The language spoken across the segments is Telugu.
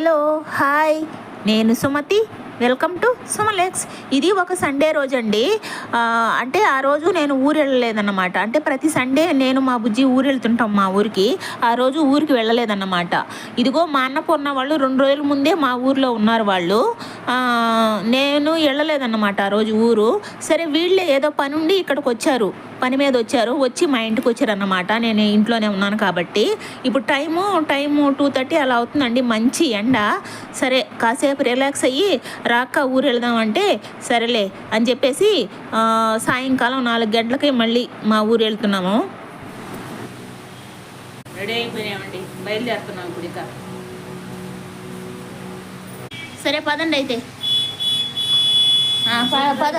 హలో హాయ్, నేను సుమతి. Welcome to సుమలెక్స్. ఇది ఒక సండే రోజు అండి. అంటే ఆ రోజు నేను ఊరు వెళ్ళలేదన్నమాట. అంటే ప్రతి సండే నేను మా బుజ్జి ఊరు వెళ్తుంటాం మా ఊరికి. ఆ రోజు ఊరికి వెళ్ళలేదన్నమాట. ఇదిగో మా అన్నపూర్ణ వాళ్ళు 2 రోజుల ముందే మా ఊర్లో ఉన్నారు వాళ్ళు. నేను వెళ్ళలేదన్నమాట ఆ రోజు ఊరు. సరే వీళ్ళే ఏదో పని ఉండి ఇక్కడికి వచ్చారు, పని మీద వచ్చి మా ఇంటికి వచ్చారన్నమాట. నేను ఇంట్లోనే ఉన్నాను కాబట్టి. ఇప్పుడు టైము 2:30 అలా అవుతుందండి. మంచి ఎండ. సరే కాసేపు రిలాక్స్ అయ్యి రాక్క ఊరు వెళ్దామంటే సరేలే అని చెప్పేసి సాయంకాలం 4 గంటలకి మళ్ళీ మా ఊరు వెళ్తున్నాము. రెడీ అయిపోయామండి, బయలుదేరుతున్నాం ఇప్పుడు ఇక. సరే పదండి అయితే. పద.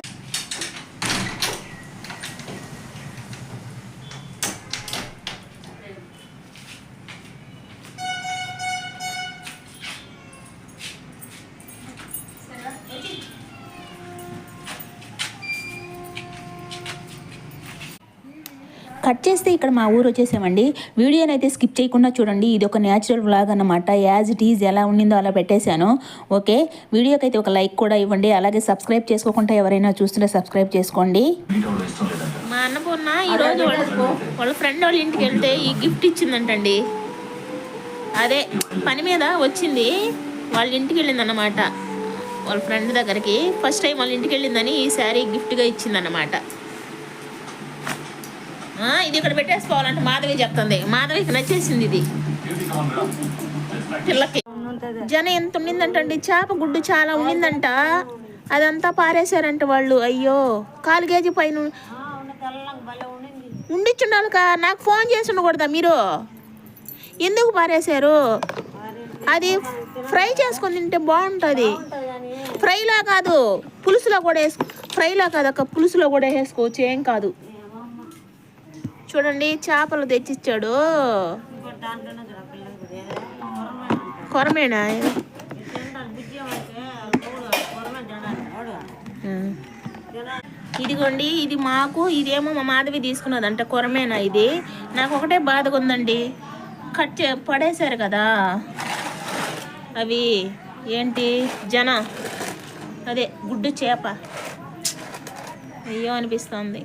కట్ చేస్తే ఇక్కడ మా ఊరు వచ్చేసామండి. వీడియోని అయితే స్కిప్ చేయకుండా చూడండి. ఇది ఒక న్యాచురల్ వ్లాగ్ అన్నమాట. యాజ్ ఇట్ ఈజ్ ఎలా ఉండిందో అలా పెట్టేశాను. ఓకే, వీడియోకి అయితే ఒక లైక్ కూడా ఇవ్వండి. అలాగే సబ్స్క్రైబ్ చేసుకోకుండా ఎవరైనా చూస్తుంటే సబ్స్క్రైబ్ చేసుకోండి. మా అన్నపూర్ణ ఈరోజు వాళ్ళ ఫ్రెండ్ వాళ్ళ ఇంటికి వెళ్తే ఈ గిఫ్ట్ ఇచ్చిందంటండి. అదే పని మీద వచ్చింది, వాళ్ళ ఇంటికి వెళ్ళిందన్నమాట. వాళ్ళ ఫ్రెండ్ దగ్గరికి ఫస్ట్ టైం వాళ్ళ ఇంటికి వెళ్ళిందని ఈ శారీ గిఫ్ట్గా ఇచ్చిందన్నమాట. ఇది ఇక్కడ పెట్టేసుకోవాలంటే మాధవి చెప్తుంది. మాధవికి నచ్చేసింది ఇది. పిల్లకి జనం ఎంత ఉండిందంటండి. చేప గుడ్డు చాలా ఉండిందంట. అదంతా పారేశారంట వాళ్ళు. అయ్యో, 4 కేజీ పైన ఉండిచ్చుండాలి. నాకు ఫోన్ చేసి ఉండకూడదా మీరు? ఎందుకు పారేశారు? అది ఫ్రై చేసుకొని తింటే బాగుంటుంది. ఫ్రైలా కాదు, పులుసులో కూడా ఫ్రైలా కాదు అక్క, పులుసులో కూడా వేసుకోవచ్చు, ఏం కాదు. చూడండి చేపలు తెచ్చిచ్చాడు. కొరమేనా? ఇదిగోండి, ఇది మాకు, ఇదేమో మా మాధవి తీసుకున్నదంట. కొరమేనా ఇది? నాకు ఒకటే బాధగా ఉందండి, పడేశారు కదా అవి. ఏంటి అదే గుడ్డు చేప. అయ్యో అనిపిస్తుంది.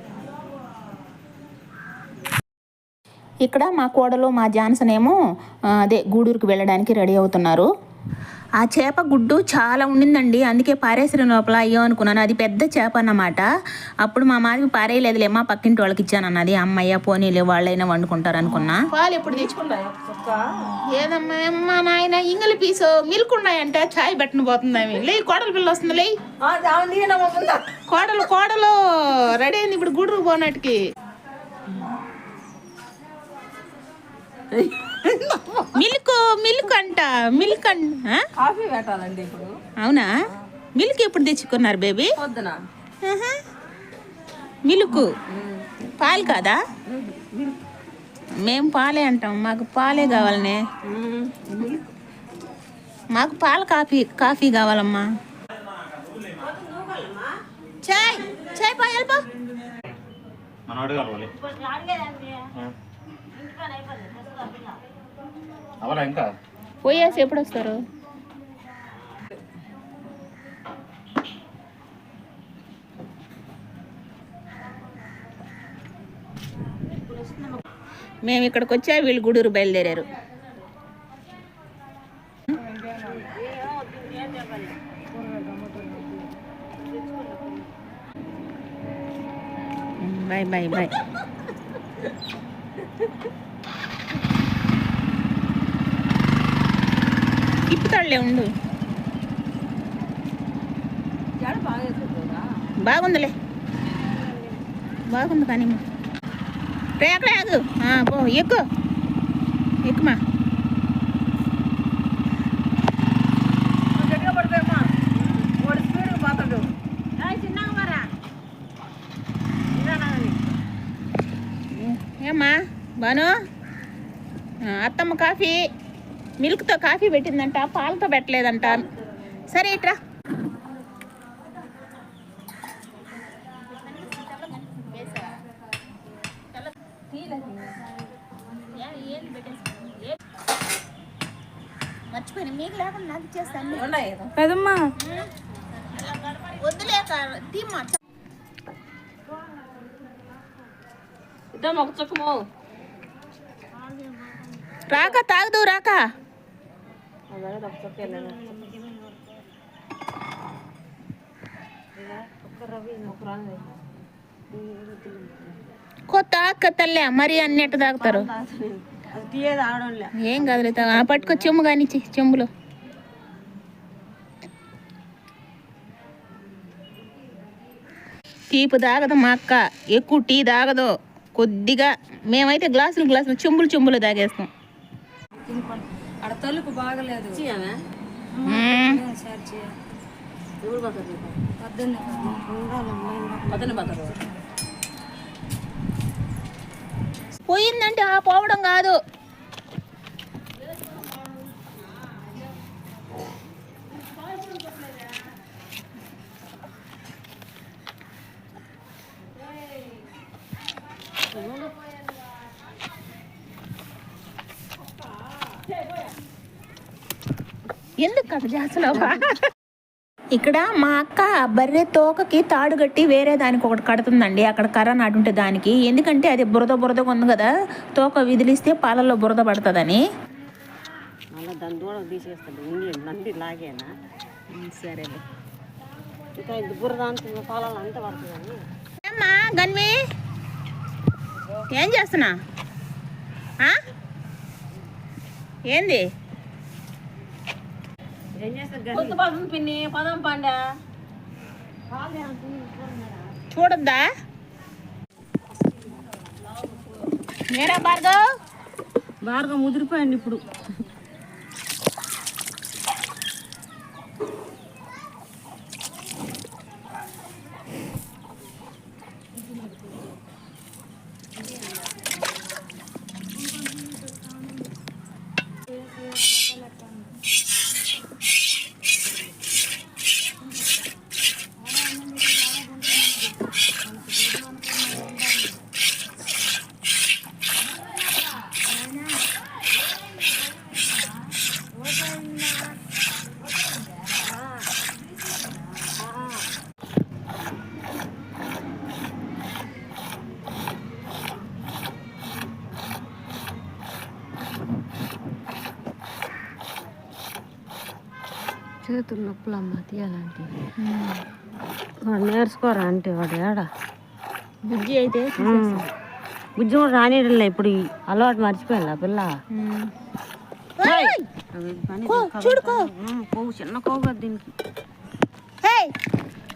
ఇక్కడ మా కోడలు మా జాన్సన్ ఏమో అదే గూడూరుకు వెళ్ళడానికి రెడీ అవుతున్నారు. ఆ చేప గుడ్డు చాలా ఉండిందండి, అందుకే పారేసిన లోపల అయ్యో అనుకున్నాను. అది పెద్ద చేప అన్నమాట. అప్పుడు మా మాదిరి పారేయలేదులేమ్మా, పక్కింటి వాళ్ళకి ఇచ్చానన్నది. అమ్మయ్య పోనీలే, వాళ్ళైనా వండుకుంటారు అనుకున్నా. పాలు ఎప్పుడు తెచ్చుకున్నాయి? ఏదమ్మా నాయన, ఇంగలి పీసు మిల్క్ ఉన్నాయంటే చాయ్ పెట్టిన పోతుంది. లే కోడలు పిల్ల వస్తుంది. లే కోడలు రెడీ అయింది ఇప్పుడు గూడూరు పోనట్టుకి. మిల్క్ అంట కాఫీ పెట్టాలండి ఇప్పుడు. అవునా? మిల్క్ ఎప్పుడు తెచ్చుకున్నారు బేబీ? మిల్క్ పాలు కాదా? మేము పాలే అంటాం, మాకు పాలే కావాలనే. మాకు పాలు కాఫీ కావాలమ్మా. చాయ్ పాయల్పా. పోయేసి ఎప్పుడు వస్తారు? మేము ఇక్కడికి వచ్చా, వీళ్ళు గూడూరు బయలుదేరారు. Bye bye bye. ఇప్పుతాడులే, ఉండు. బాగుందిలే, బాగుంది కానీ రేకలేదు. పో, ఎక్కుమా. ఏమ్మా బాను, అత్తమ్మ కాఫీ మిల్క్తో కాఫీ పెట్టిందంట, పాలతో పెట్టలేదంట. సరే ఇట్రా. మర్చిపోయినా మీకు లేకుండా నాకు ఇచ్చేస్తాను. ఉన్నాయి కదా పెదమ్మా వద్దులేక తీమ్మా. ఇద్దాం ఒక చుక్కము. రాక తాగదు రాక ఒక చుక్క వెళ్ళాలి. కొత్త అక్క తల్లే మరి అన్నట్టు తాగుతారు. అది తీయేది ఆడడంలే. ఏం కాదులే ఆ పట్టుకో చెమ్ము కానీ చెంబులో. తీపి తాగదు మా అక్క, ఎక్కువ టీ తాగదు, కొద్దిగా. మేమైతే గ్లాసులు చెంబులు తాగేస్తాం. ఆడ తలుపు బాగలేదు. ఎవరు పోతారు? పొద్దున్న పోతారు. పోయిందంటే ఆ పోవడం కాదు. ఎందుకు కథ చేస్తున్నావా? ఇక్కడ మా అక్క బర్రె తోకకి తాడు కట్టి వేరే దానికి ఒకటి కడుతుందండి. అక్కడ కర్ర నాటుంటే దానికి, ఎందుకంటే అది బురదగా ఉంది కదా, తోక విదిలిస్తే పాలల్లో బురద పడుతుందని. మళ్ళీ దాని దూడ తీసేస్తాడు. నంది లాగేనా? సరేలే. ఇంకా ఇది బురద అంత పాలలో అంత పడుతుందని. ఏమ్మా గన్వి, ఏం చేస్తున్నా? ఏంది ఏం చేస్తారు? పిన్ని పదం పండా చూడద్దా? నేరా బాగా ముదిరిపోయండి ఇప్పుడు. చేతులు నొప్పులు అమ్మ తీయాలంటే వాడు నేర్చుకోరా అంటే వాడు ఏడ బుజ్జి అయితే బుజ్జి కూడా రానియడంలే ఇప్పుడు. అలవాటు మర్చిపోయాను పిల్ల. కోవు చిన్న కోవు కదా దీనికి.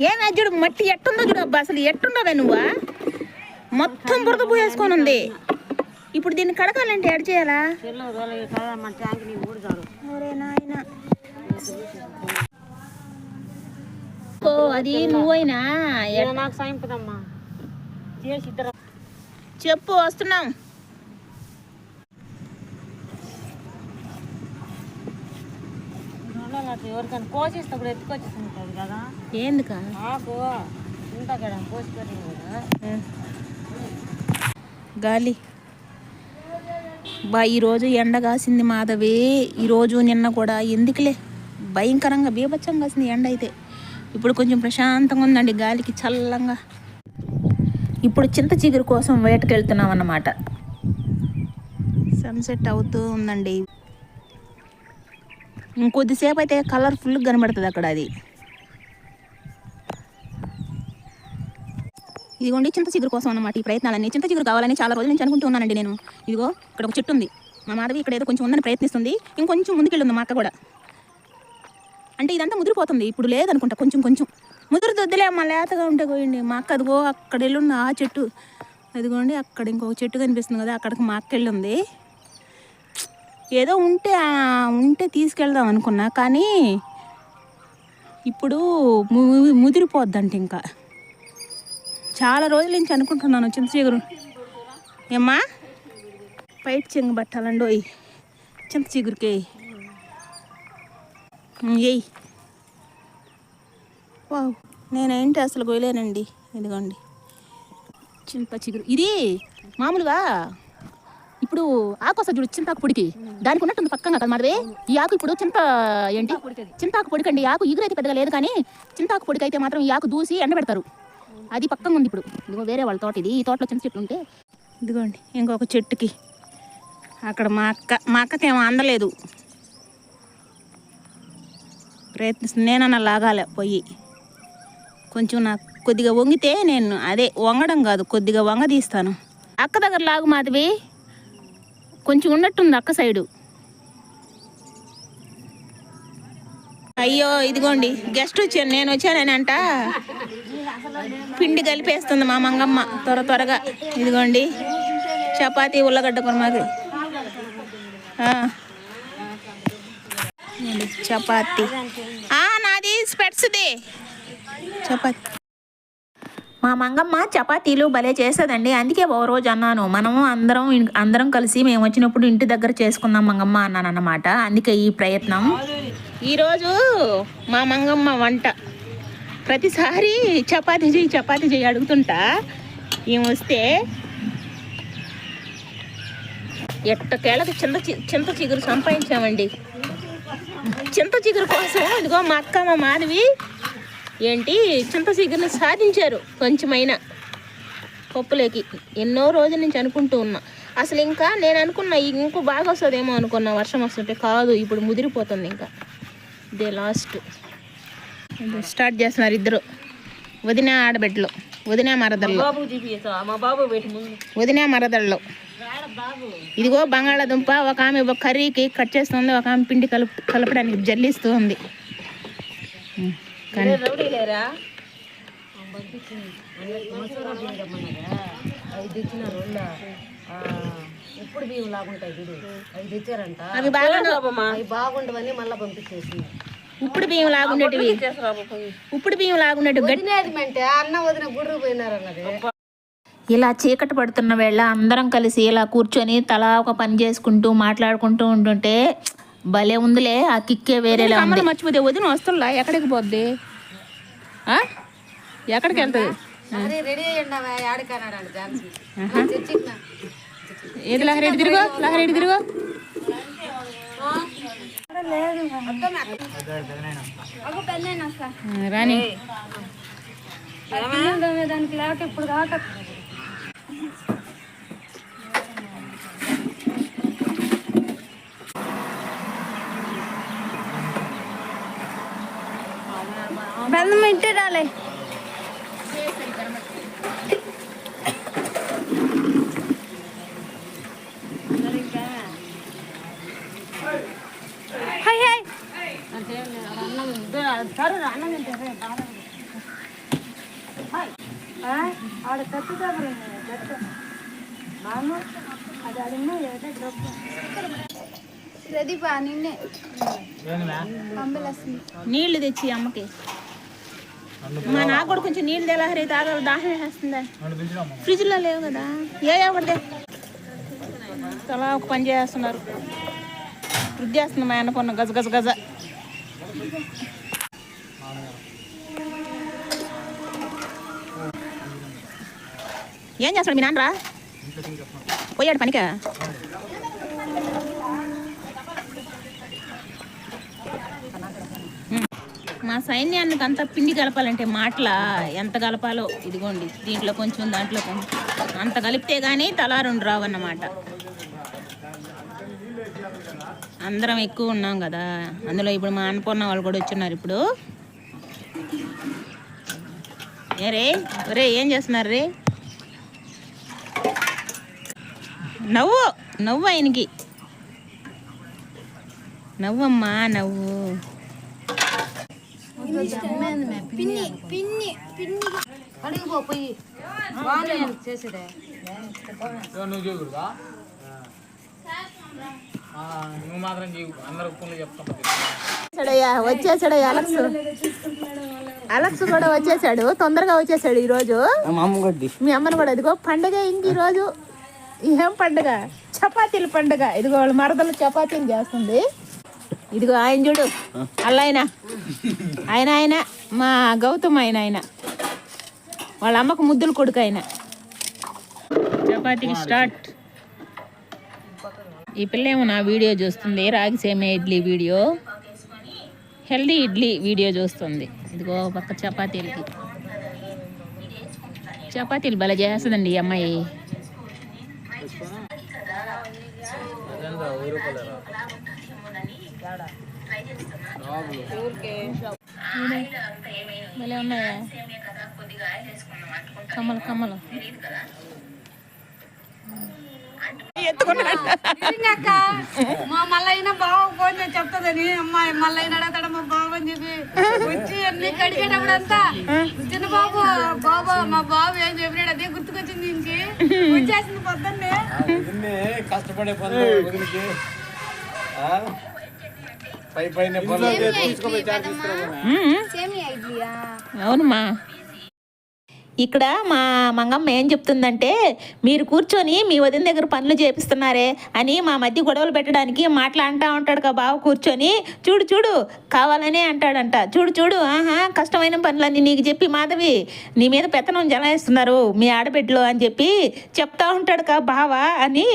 ఏం చూడు మట్టి ఎట్టుందో చూడు. అబ్బా అసలు ఎట్టుండవే నువ్వా? మొత్తం బురద పోయేసుకొని ఉంది. ఇప్పుడు దీన్ని కడగాలంటే ఎడ చేయాలా? ట్యాంక్ నీకు కూడా చాలు. అది నువ్వైనా నాకు సాయం పదమ్మా చేసి ఇద్దరు చెప్పు, వస్తున్నాం. ఎవరికైనా కోసేటప్పుడు ఎత్తుకొచ్చేస్తుంటుంది కదా. ఎందుక నాకు ఇంత కదా కోసిపోయింది కదా గాలి. ఈరోజు ఎండ కాసింది మాధవి. ఈరోజు నిన్న కూడా ఎందుకులే భయంకరంగా బీభత్సంగా కాసింది ఎండ అయితే. ఇప్పుడు కొంచెం ప్రశాంతంగా ఉందండి, గాలికి చల్లంగా. ఇప్పుడు చింత చిగురు కోసం వేటకి వెళ్తున్నాం అన్నమాట. సన్సెట్ అవుతూ ఉందండి. ఇంకొద్దిసేపు అయితే కలర్ఫుల్గా కనబడుతుంది అక్కడ. అది ఇదిగోండి చింత చిగురు కోసం అన్నమాట ఈ ప్రయత్నాలన్నీ. చింత చిగురు కావాలని చాలా రోజుల నుంచి అనుకుంటూ ఉన్నానండి నేను. ఇదిగో ఇక్కడ ఒక చెట్టు ఉంది, మా మాధవి ఇక్కడ ఏదో కొంచెం ఉందని ప్రయత్నిస్తుంది. ఇంకొంచెం ముందుకెళ్ళింది మా అక్క కూడా. అంటే ఇదంతా ముదిరిపోతుంది, ఇప్పుడు లేదనుకుంటా. కొంచెం ముదిరిదొద్దులే అమ్మ, లేతగా ఉంటే పోయింది. మా అక్క అదిగో అక్కడ వెళ్ళుంది ఆ చెట్టు. అదిగోండి అక్కడ ఇంకొక చెట్టు కనిపిస్తుంది కదా, అక్కడికి మా అక్క వెళ్ళుంది. ఏదో ఉంటే తీసుకెళ్దాం అనుకున్నా, కానీ ఇప్పుడు ముదిరిపోద్దంట. ఇంకా చాలా రోజుల నుంచి అనుకుంటున్నాను చింత చిగురు. ఏమ్మా పైట చెంగు పట్టాలండి చింత చిగురికి. ఏయ్ వావ్, నేనేంటి అసలు గోయలేనండి. ఇదిగోండి చింత చిగురు. ఇది మామూలుగా ఇప్పుడు ఆకు వస్తుంది చూడు చింతాకు పొడికి, దానికి ఉన్నట్టుంది పక్కగా కదా మాధవి. ఈ ఆకు ఇప్పుడు చింతాకు పొడికండి. ఆకు ఈగురైతే పెద్దగా లేదు, కానీ చింతాకు పొడికి అయితే మాత్రం ఈ ఆకు దూసి ఎండబెడతారు. అది పక్కగా ఉంది ఇప్పుడు. ఇదిగో వేరే వాళ్ళ తోట ఇది. ఈ తోటలో చింత చెట్లు ఉంటే ఇదిగోండి ఇంకొక చెట్టుకి అక్కడ మా అక్కకేమో అందలేదు. ప్రయత్నిస్తుంది. నేనన్నా లాగాలి పొయ్యి కొంచెం. నాకు కొద్దిగా వంగితే నేను వంగడం కాదు, కొద్దిగా వంగ తీస్తాను. అక్క దగ్గర లాగు మాధవి, కొంచెం ఉన్నట్టుంది అక్క సైడు. అయ్యో ఇదిగోండి గెస్ట్ వచ్చాను, నేను వచ్చానంట. పిండి కలిపేస్తుంది మా మంగమ్మ త్వరగా. ఇదిగోండి చపాతీ ఉల్లగడ్డ కుర్మాకి చపాతీ. నాది స్పెట్స్ది చపాతీ. మా మంగమ్మ చపాతీలు భలే చేసేదండి. అందుకే ఓ రోజు అన్నాను, మనము అందరం కలిసి మేము వచ్చినప్పుడు ఇంటి దగ్గర చేసుకుందాం మంగమ్మ అన్నాను అన్నమాట. అందుకే ఈ ప్రయత్నం. ఈరోజు మా మంగమ్మ వంట. ప్రతిసారి చపాతీ చేయి అడుగుతుంటా. ఏం వస్తే ఎట్టకేళ్ళకి చింత చిగురు సంపాదించామండి. చింత చిగురు కోసం ఇదిగో మా అక్క మా మాధవి చింత చిగురుని సాధించారు. కొంచెమైనా పప్పులోకి ఎన్నో రోజుల నుంచి అనుకుంటూ ఉన్నా. అసలు ఇంకా నేను అనుకున్నా ఇంకో బాగా వస్తుందేమో అనుకున్నా, వర్షం వస్తుంటే. కాదు, ఇప్పుడు ముదిరిపోతుంది. ఇంకా ఇదే లాస్ట్. స్టార్ట్ చేస్తున్నారు ఇద్దరు, వదిన ఆడబిడ్డలు, వదిన మరదళ్ళు. ఇదిగో బంగాళాదుంప ఒక ఆమె కర్రీకి కట్ చేస్తుంది, ఒక ఆమె పిండి కలపడానికి జల్లిస్తూ ఉంది. ఇప్పుడు బియ్యం లాగుంటాయి చూడు, అవి తెచ్చారంట. అవి బాగుండవని మళ్ళీ పంపించేసి ఇప్పుడు బియ్యం లాగుండేటివి. అంటే అన్న వదిన గుడ్రు పోయినారన్నది. ఇలా చీకటి పడుతున్న వేళ అందరం కలిసి ఇలా కూర్చొని తలా ఒక పని చేసుకుంటూ మాట్లాడుకుంటూ ఉంటుంటే భలే ఉందిలే. ఆ కిక్కే వేరేలా ఉంది. మర్చిపోతే వదిన వస్తున్నా ఎక్కడికి పోద్ది, ఎక్కడికి వెళ్తుంది? ఏది లహరేడి తిరుగు రాని దానికి లేక ఇప్పుడు దాకా బెల్లం ఇంటే రాలే. ఆడ తట్టు నీళ్లు తెచ్చి అమ్మకి. మా నాకు కూడా కొంచెం నీళ్ళు తెలహరి తాగాలి, దాహం వేస్తుందా. ఫ్రిడ్జ్లో లేవు కదా. ఒకటిదే తలా ఒక పని చేస్తున్నారు. వృద్ధి చేస్తుంది మా అన్నపూర్ణ గజ. ఏం చేస్తాడు మీ నాన్నరా? పోయాడు పనికా? మా సైన్యానికి అంతా పిండి కలపాలంటే మాటల ఎంత కలపాలో. ఇదిగోండి దీంట్లో కొంచెం దాంట్లో కొంచెం అంత కలిపితే కానీ తలా 2 రావన్నమాట. అందరం ఎక్కువ ఉన్నాం కదా, అందులో ఇప్పుడు మా అన్నపూర్ణ వాళ్ళు కూడా వచ్చున్నారు. ఇప్పుడు ఒరే ఏం చేస్తున్నారు రే? నవ్వు ఆయనకి నవ్వమ్మా నవ్వు. వచ్చేసాడు అలక్స్ కూడా వచ్చేసాడు. తొందరగా వచ్చేసాడు ఈరోజు. మీ అమ్మను కూడా. ఇదిగో పండుగ ఇంక ఈరోజు. ఏం పండుగ? చపాతీల పండుగ. ఇదిగో వాళ్ళ మరదలు చపాతీలు చేస్తుంది. ఇదిగో ఆయన చూడు, అల్లయన ఆయన మా గౌతమ్ ఆయన వాళ్ళ అమ్మకు ముద్దులు కొడుకు ఆయన. చపాతీకి స్టార్ట్. ఈ పిల్ల ఏమో నా వీడియో చూస్తుంది, రాగి సేమియా idli video, healthy idli video చూస్తుంది. ఇదిగో పక్క చపాతీలు భలే చేస్తుందండి ఈ అమ్మాయి. భలే ఉన్నాయా కమ్మలు అక్క మా మల్లైనా బావ ఫోన్ చేసి చెప్తుందని అమ్మాయి మల్లైనా అడగతాడు మా బాబు అని చెప్పి వచ్చి అన్ని కడిగేటప్పుడు అంతా చిన్న బాబు మా బాబు ఏం చెప్పినాడు అదే గుర్తుకొచ్చింది ఇంకి వచ్చేసింది పొద్దున్నే కష్టపడే పనులు పైన అవునమ్మా. ఇక్కడ మా మంగమ్మ ఏం చెప్తుందంటే, మీరు కూర్చొని మీ వదిన దగ్గర పనులు చేపిస్తున్నారే అని మా మధ్య గొడవలు పెట్టడానికి మాట్లాడుతూ ఉంటాడు కదా బావ కూర్చొని. చూడు కావాలనే అంటాడంట. చూడు కష్టమైన పనులన్నీ నీకు చెప్పి మాధవి నీ మీద పెత్తనం జలాయిస్తున్నారు మీ ఆడబిడ్డలు అని చెప్పి చెప్తా ఉంటాడు కా బావ అని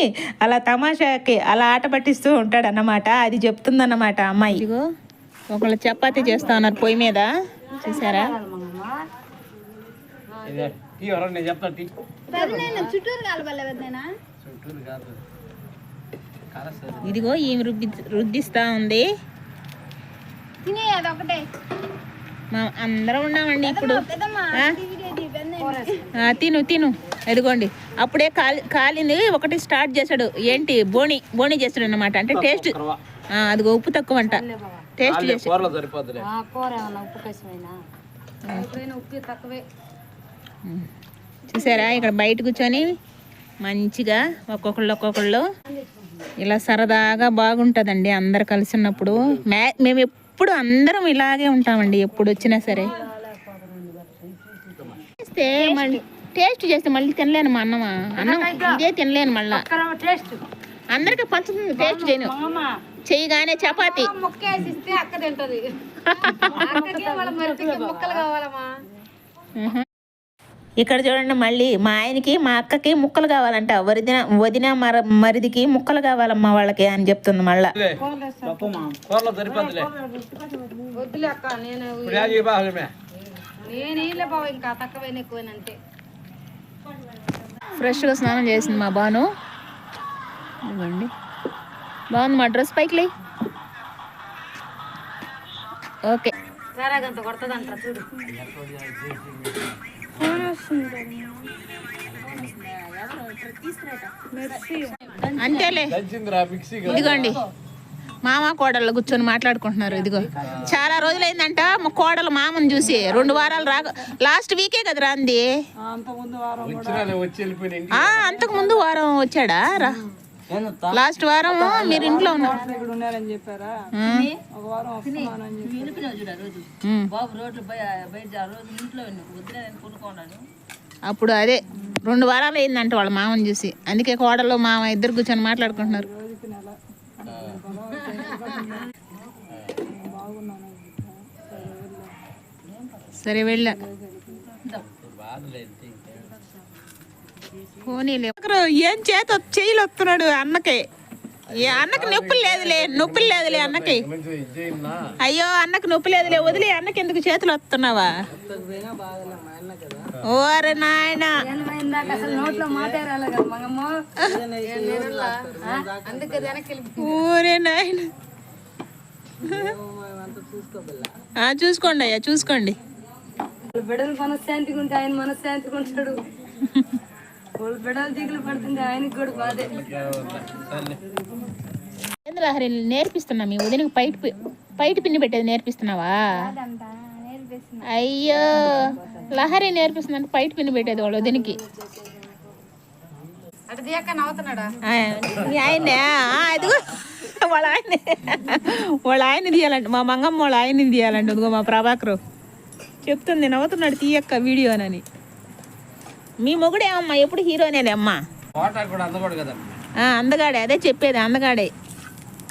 అలా తమాషాకి అలా ఆట పట్టిస్తూ ఉంటాడు అన్నమాట. అది చెప్తుందన్నమాట అమ్మాయి. ఇదిగో ఒకళ్ళు చపాతీ చేస్తా ఉన్నారు పొయ్యి మీద, చూసారా? నేను చెప్తా చుట్టూరు కాలబల్లెనా ఇదిగో ఈమె రుద్దిస్తా ఉంది. తినే అదొకటే అందరం ఉన్నామండి ఇప్పుడు. తిను ఎదుగోండి. అప్పుడే కాలింది ఒకటి స్టార్ట్ చేశాడు. ఏంటి బోణి చేస్తాడు అన్నమాట. అంటే టేస్ట్ అదిగో ఉప్పు తక్కువ అంట. టేస్ట్ చేసి ఉప్పు తక్కువే. చూసారా ఇక్కడ బయట కూర్చొని మంచిగా ఒక్కొక్కళ్ళు ఇలా సరదాగా బాగుంటుందండి అందరు కలిసి ఉన్నప్పుడు. మేము ఎప్పుడు అందరం ఇలాగే ఉంటామండి ఎప్పుడు వచ్చినా సరే. మళ్ళీ టేస్ట్ చేస్తే మళ్ళీ తినలేను మా అన్నం ఇదే తినలేను మళ్ళా. అందరికి పంచుతుంది టేస్ట్ చేయను. చేయగానే చపాతి అక్క తింటది. ముక్కలు కావాలమ్మా. ఇక్కడ చూడండి మళ్ళీ మా ఆయనకి మా అక్కకి ముక్కలు కావాలంట. వదిన మరిదికి ముక్కలు కావాలమ్మా వాళ్ళకి అని చెప్తుంది మళ్ళా. వద్దులే అక్క నేను బాబు ఇంకా తక్కువైనా ఎక్కువైనంతే. ఫ్రెష్గా స్నానం చేసింది మా బాను. ఇవ్వండి బాగుంది మా డ్రెస్ పైకి లే. ఓకే సరేగంత కొడుతుందంట చూడు. అంతేలే. ఇదిగోండి మామ కోడళ్ళు కూర్చొని మాట్లాడుకుంటున్నారు. ఇదిగో చాలా రోజులైందంట మా కోడలు మామని చూసి. 2 వారాలు లాస్ట్ వీకే కదా రాంది. అంతకు ముందు వారం వచ్చాడా రా? లాస్ట్ వారం మీరు ఇంట్లో ఉన్నారు. అప్పుడు అదే 2 వారాలు అయిందంట వాళ్ళ మామని చూసి. అందుకే కోడలు మామ ఇద్దరు కూర్చొని మాట్లాడుకుంటున్నారు. సరే వెళ్ళా పోనీలే. ఏం చెయ్యిలు వస్తున్నాడు అన్నకి. అన్నకి నొప్పులు లేదులే అన్నకి. అయ్యో అన్నకి నొప్పి లేదులే వదిలే. అన్నకి ఎందుకు చేతులు వస్తున్నావా? ఓరే నాయన ఊరే నాయన. చూసుకోండి అయ్యా చూసుకోండి. బిడ్డలు మనశ్శాంతిగా ఉంటే ఆయన మనశ్శాంతిగా ఉంటాడు. వాళ్ళు బిడ్డలు దిగులు పడుతుంది ఆయనకి కూడా బాధే. లహరి నేర్పిస్తున్నా మీ వదినకి పైట పిన్ని పెట్టేది నేర్పిస్తున్నావా? అయ్యో లహరి నేర్పిస్తుందంటే పైట పిన్ని పెట్టేది వాళ్ళ వదినకి. ఆయనే అదిగో వాళ్ళ ఆయన తీయాలంట. మా మంగమ్మ వాళ్ళ ఆయన్ని తీయాలంట. అదిగో మా ప్రభాకర్ చెప్తుంది నవ్వుతున్నాడు తీయక్క వీడియోనని. మీ మొగుడేమమ్మా ఎప్పుడు హీరోనేలే అమ్మా. అందగాడే అదే చెప్పేది. అందగాడే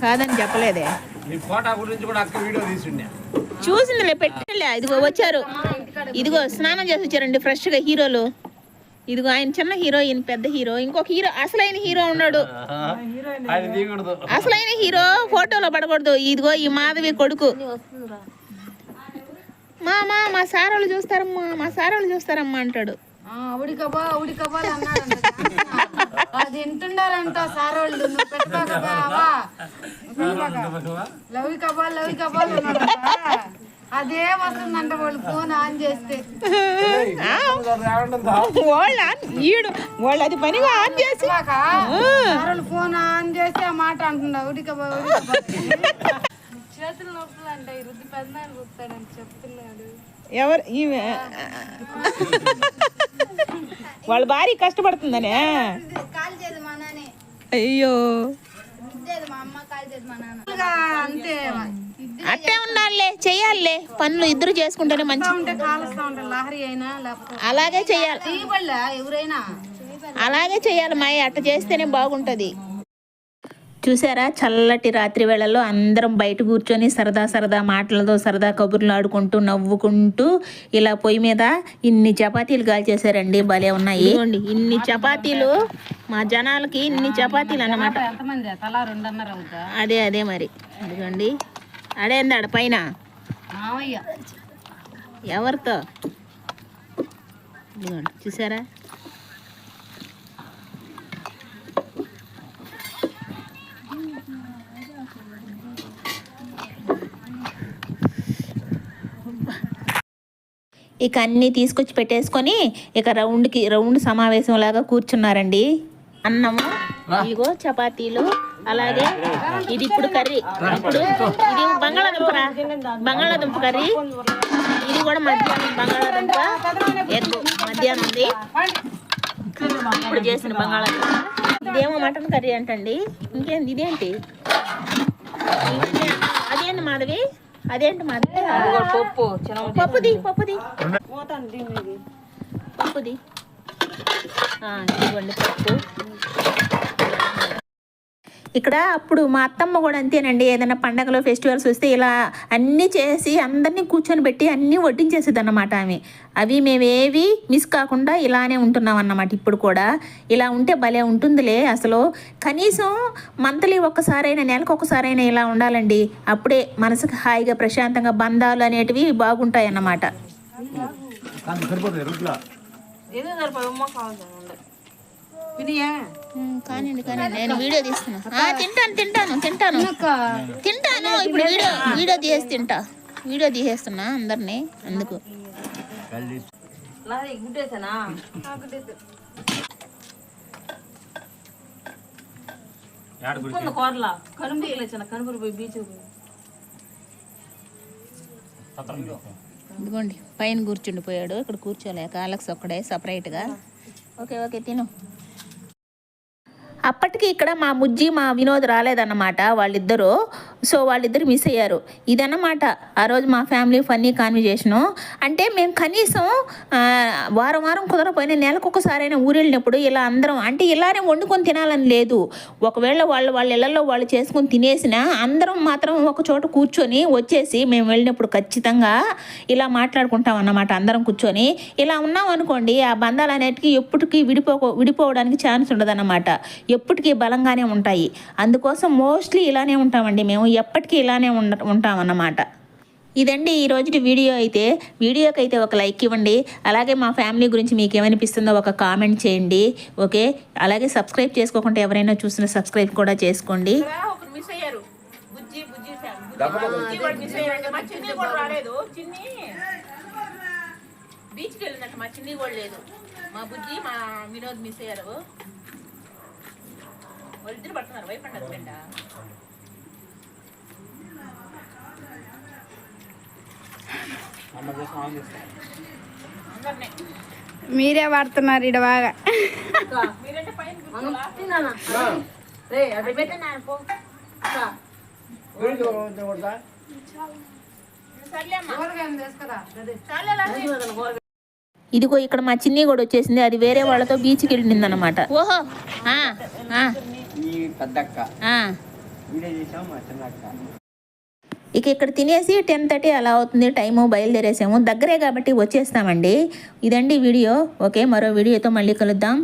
కాదని చెప్పలేదే. చూసిందిలే పెట్టలే. ఇదిగో వచ్చారు. ఇదిగో స్నానం చేసి వచ్చారండి ఫ్రెష్గా హీరోలు. ఇదిగో ఆయన చిన్న హీరోయిన్, పెద్ద హీరో, ఇంకొక హీరో, అసలైన హీరో ఉన్నాడు. ఆయన తీయకూడదు. అసలైన హీరో ఫోటోలో పడకూడదు. ఇదిగో ఈ మాధవి కొడుకు. మా సారోళ్ళు చూస్తారమ్మా, మా సారోళ్ళు చూస్తారమ్మా అంటాడు. ఉడికబా అన్నాడు. అది వింటుండారంట సార్ వాళ్ళు. నువ్వు పెట్టబాకబా లవి కబాల్ అన్నాడు. అదే వస్తుందంట వాళ్ళు ఫోన్ ఆన్ చేస్తే. వాళ్ళు అది పనిగా ఆన్ చేసి సార్ ఫోన్ ఆన్ చేసి ఆ మాట అంటున్నా. ఉడికబా చేతులు నొప్పులు అంట. ఈ రుద్ది పెద్దనాడు కూర్తాడని చెప్తున్నాడు. ఎవరు వాళ్ళ భార్య కష్టపడుతుందనే. కాల్ చేదు మా నానే. అయ్యో మా అమ్మ కాల్ చేదు మా నాన్న. అంతే అట్టే ఉండాలే, చెయ్యాలే పనులు. ఇద్దరు చేసుకుంటేనే మంచి. ఉంటే కాలుస్తా ఉంటారు. లహరి అయినా లేకపోతే అలాగే చెయ్యాలి, ఎవరైనా అలాగే చెయ్యాలి మాయ. అట్ట చేస్తేనే బాగుంటది. చూసారా, చల్లటి రాత్రి వేళల్లో అందరం బయట కూర్చొని సరదా మాటలతో సరదా కబుర్లు ఆడుకుంటూ నవ్వుకుంటూ ఇలా పొయ్యి మీద ఇన్ని చపాతీలు కాల్చేశారండి. భలే ఉన్నాయి. ఇదిగోండి ఇన్ని చపాతీలు, మా జనాలకి ఇన్ని చపాతీలు అన్నమాట. ఎంతమంది తలా 2.5 అవుతా. అదే మరి. ఇదిగోండి అడేందాడ పైన మావయ్య ఎవరితో. ఇదిగోండి చూసారా. ఇక అన్నీ తీసుకొచ్చి పెట్టేసుకొని ఇక రౌండ్ సమావేశం లాగా కూర్చున్నారండి. అన్నము, ఇదిగో చపాతీలు, అలాగే ఇది ఇప్పుడు కర్రీ. ఇప్పుడు ఇది బంగాళాదుంప కర్రీ. ఇది కూడా మధ్యాహ్నం బంగాళాదుంప ఎగ్ మధ్యాహ్నం ఉంది. ఇప్పుడు చేసిన బంగాళాదుంప. ఇదేమో మటన్ కర్రీ అంటండి. ఇంకేంది ఇదేంటి, అదేంటి మాధవి, అదేంటి మాధవి. పప్పుది ఇవ్వండి పప్పు. ఇక్కడ అప్పుడు మా అత్తమ్మ కూడా అంతేనండి. ఏదైనా పండగలో ఫెస్టివల్స్ వస్తే ఇలా అన్నీ చేసి అందరినీ కూర్చొని పెట్టి అన్నీ వడ్డించేసేది అన్నమాట ఆమె. అవి మేమేవి మిస్ కాకుండా ఇలానే ఉంటున్నాం అన్నమాట. ఇప్పుడు కూడా ఇలా ఉంటే భలే ఉంటుందిలే. అసలు కనీసం మంత్లీ ఒక్కసారైనా, నెలకు ఒకసారైనా ఇలా ఉండాలండి. అప్పుడే మనసుకు హాయిగా ప్రశాంతంగా బంధాలు అనేటివి బాగుంటాయి అన్నమాట. కానీ నేను వీడియో తీస్తున్నా. తింటాను. ఇప్పుడు వీడియో తీసి వీడియో తీసేస్తున్నా అందరినీ. అందుకు ఇదిగోండి పైన కూర్చుండిపోయాడు. ఇక్కడ కూర్చోలేక అలెక్స్ ఒక్కడే సపరేట్గా. ఓకే తిను. అప్పటికి ఇక్కడ మా ముజ్జి మా వినోద్ రాలేదన్నమాట వాళ్ళిద్దరూ. సో వాళ్ళిద్దరు మిస్ అయ్యారు. ఇదన్నమాట ఆ రోజు మా ఫ్యామిలీ ఫన్నీ కాన్వర్జేషను. అంటే మేము కనీసం వారం కుదరపోయినా నెలకు ఒకసారైనా ఊరు వెళ్ళినప్పుడు ఇలా అందరం, అంటే ఇలానే వండుకొని తినాలని లేదు. ఒకవేళ వాళ్ళ ఇళ్లలో వాళ్ళు చేసుకొని తినేసినా అందరం మాత్రం ఒక చోట కూర్చొని వచ్చేసి మేము వెళ్ళినప్పుడు ఖచ్చితంగా ఇలా మాట్లాడుకుంటాం అన్నమాట. అందరం కూర్చొని ఇలా ఉన్నాం అనుకోండి, ఆ బంధాలు అనేటికి ఎప్పటికీ విడిపోవడానికి ఛాన్స్ ఉండదన్నమాట. ఎప్పటికీ బలంగానే ఉంటాయి. అందుకోసం మోస్ట్లీ ఇలానే ఉంటామండి మేము. ఎప్పటికీ ఇలానే ఉంటామన్నమాట. ఇదండి ఈ రోజు వీడియో అయితే. వీడియోకి అయితే ఒక లైక్ ఇవ్వండి. అలాగే మా ఫ్యామిలీ గురించి మీకు ఏమనిపిస్తుందో ఒక కామెంట్ చేయండి. ఓకే, అలాగే సబ్స్క్రైబ్ చేసుకోకుండా ఎవరైనా చూసినా సబ్స్క్రైబ్ కూడా చేసుకోండి. బీచ్కి వెళ్ళినట్టు మా చిన్ని కూడా లేదు. మా బుజ్జి మా వినోద్ మిస్ అయ్యారు. వాళ్ళిద్దరు పడుతున్నారు వైఫ్ అండ్ హస్బెండ్. మీరే పడుతున్నారు ఇడ బాగా. ఇదిగో ఇక్కడ మా చిన్ని కూడా వచ్చేసింది. అది వేరే వాళ్ళతో బీచ్కి వెళ్ళింది అనమాట. ఓహో ఈ పెద్దక్క వీడియో చేసాం మా చిన్నక్క. ఇక ఇక్కడ తినేసి 10:30 అలా అవుతుంది టైము, బయలుదేరేసాము. దగ్గరే కాబట్టి వచ్చేస్తామండి. ఇదండి వీడియో. ఓకే, మరో వీడియోతో మళ్ళీ కలుద్దాం.